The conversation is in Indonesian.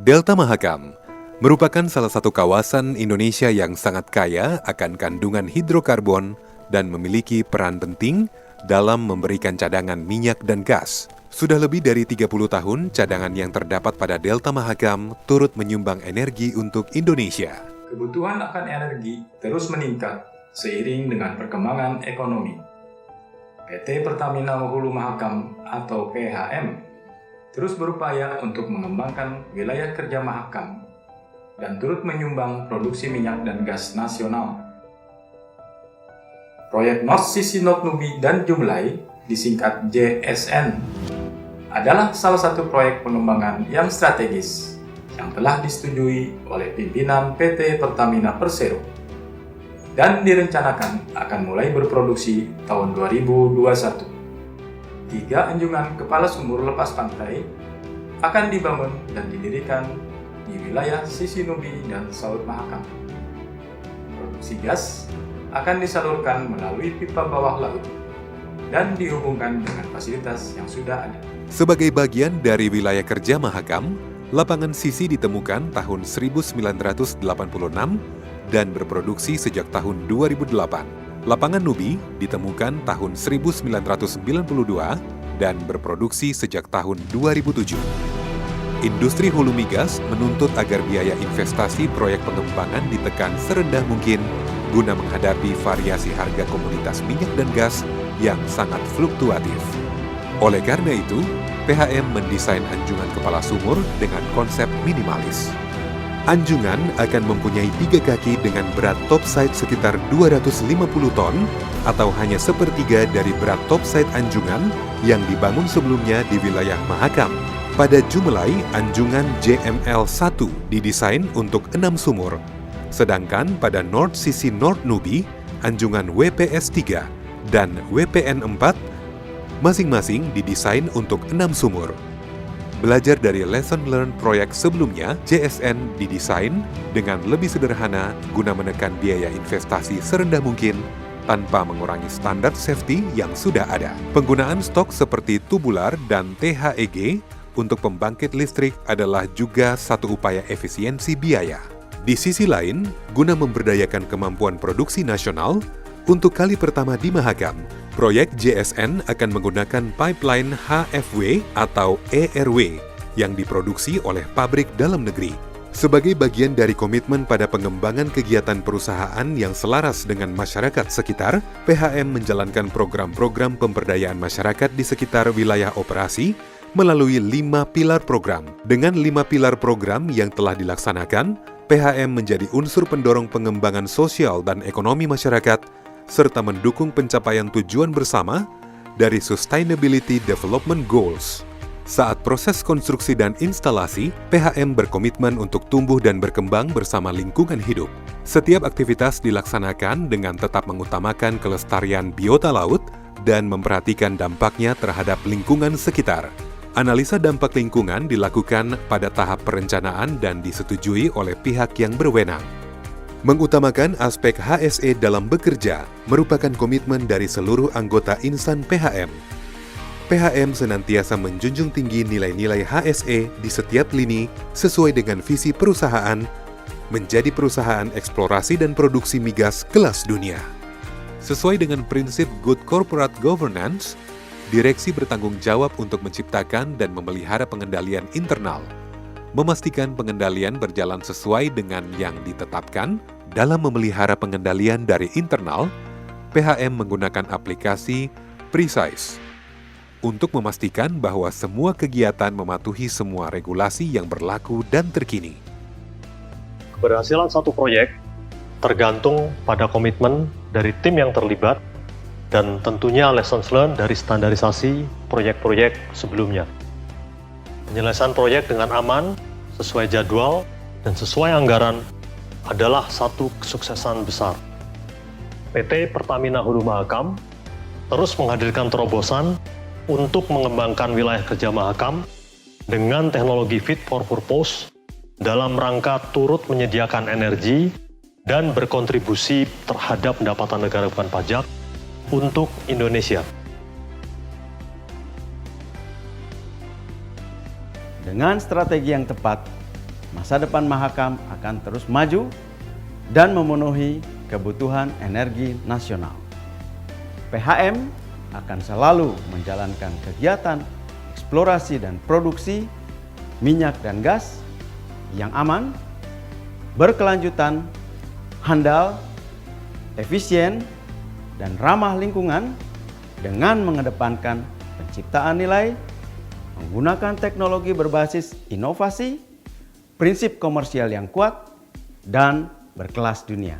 Delta Mahakam merupakan salah satu kawasan Indonesia yang sangat kaya akan kandungan hidrokarbon dan memiliki peran penting dalam memberikan cadangan minyak dan gas. Sudah lebih dari 30 tahun, cadangan yang terdapat pada Delta Mahakam turut menyumbang energi untuk Indonesia. Kebutuhan akan energi terus meningkat seiring dengan perkembangan ekonomi. PT Pertamina Hulu Mahakam atau PHM terus berupaya untuk mengembangkan wilayah kerja Mahakam dan turut menyumbang produksi minyak dan gas nasional. Proyek North Sisi North Nubi dan Jumlai, disingkat JSN, adalah salah satu proyek pengembangan yang strategis yang telah disetujui oleh pimpinan PT Pertamina Persero dan direncanakan akan mulai berproduksi tahun 2021. 3 anjungan kepala sumur lepas pantai akan dibangun dan didirikan di wilayah Sisi Nubi dan Saud Mahakam. Produksi gas akan disalurkan melalui pipa bawah laut dan dihubungkan dengan fasilitas yang sudah ada. Sebagai bagian dari wilayah kerja Mahakam, lapangan Sisi ditemukan tahun 1986 dan berproduksi sejak tahun 2008. Lapangan Nubi ditemukan tahun 1992 dan berproduksi sejak tahun 2007. Industri hulu migas menuntut agar biaya investasi proyek pengembangan ditekan serendah mungkin guna menghadapi variasi harga komoditas minyak dan gas yang sangat fluktuatif. Oleh karena itu, PHM mendesain anjungan kepala sumur dengan konsep minimalis. Anjungan akan mempunyai 3 kaki dengan berat topside sekitar 250 ton atau hanya sepertiga dari berat topside anjungan yang dibangun sebelumnya di wilayah Mahakam. Pada Jumlai, anjungan JML-1 didesain untuk 6 sumur, sedangkan pada North Sisi North Nubi, anjungan WPS-3 dan WPN-4 masing-masing didesain untuk 6 sumur. Belajar dari lesson learned proyek sebelumnya, JSN didesain dengan lebih sederhana guna menekan biaya investasi serendah mungkin tanpa mengurangi standar safety yang sudah ada. Penggunaan stok seperti tubular dan THEG untuk pembangkit listrik adalah juga satu upaya efisiensi biaya. Di sisi lain, guna memberdayakan kemampuan produksi nasional, untuk kali pertama di Mahakam, proyek JSN akan menggunakan pipeline HFW atau ERW yang diproduksi oleh pabrik dalam negeri. Sebagai bagian dari komitmen pada pengembangan kegiatan perusahaan yang selaras dengan masyarakat sekitar, PHM menjalankan program-program pemberdayaan masyarakat di sekitar wilayah operasi melalui 5 pilar program. Dengan 5 pilar program yang telah dilaksanakan, PHM menjadi unsur pendorong pengembangan sosial dan ekonomi masyarakat serta mendukung pencapaian tujuan bersama dari Sustainability Development Goals. Saat proses konstruksi dan instalasi, PHM berkomitmen untuk tumbuh dan berkembang bersama lingkungan hidup. Setiap aktivitas dilaksanakan dengan tetap mengutamakan kelestarian biota laut dan memperhatikan dampaknya terhadap lingkungan sekitar. Analisa dampak lingkungan dilakukan pada tahap perencanaan dan disetujui oleh pihak yang berwenang. Mengutamakan aspek HSE dalam bekerja merupakan komitmen dari seluruh anggota insan PHM. PHM senantiasa menjunjung tinggi nilai-nilai HSE di setiap lini sesuai dengan visi perusahaan, menjadi perusahaan eksplorasi dan produksi migas kelas dunia. Sesuai dengan prinsip Good Corporate Governance, direksi bertanggung jawab untuk menciptakan dan memelihara pengendalian internal, memastikan pengendalian berjalan sesuai dengan yang ditetapkan. Dalam memelihara pengendalian dari internal, PHM menggunakan aplikasi Precise untuk memastikan bahwa semua kegiatan mematuhi semua regulasi yang berlaku dan terkini. Keberhasilan satu proyek tergantung pada komitmen dari tim yang terlibat dan tentunya lessons learned dari standarisasi proyek-proyek sebelumnya. Penyelesaian proyek dengan aman, sesuai jadwal, dan sesuai anggaran adalah satu kesuksesan besar. PT Pertamina Hulu Mahakam terus menghadirkan terobosan untuk mengembangkan wilayah kerja Mahakam dengan teknologi fit for purpose dalam rangka turut menyediakan energi dan berkontribusi terhadap pendapatan negara bukan pajak untuk Indonesia. Dengan strategi yang tepat, masa depan Mahakam akan terus maju dan memenuhi kebutuhan energi nasional. PHM akan selalu menjalankan kegiatan eksplorasi dan produksi minyak dan gas yang aman, berkelanjutan, handal, efisien, dan ramah lingkungan dengan mengedepankan penciptaan nilai, menggunakan teknologi berbasis inovasi, prinsip komersial yang kuat, dan berkelas dunia.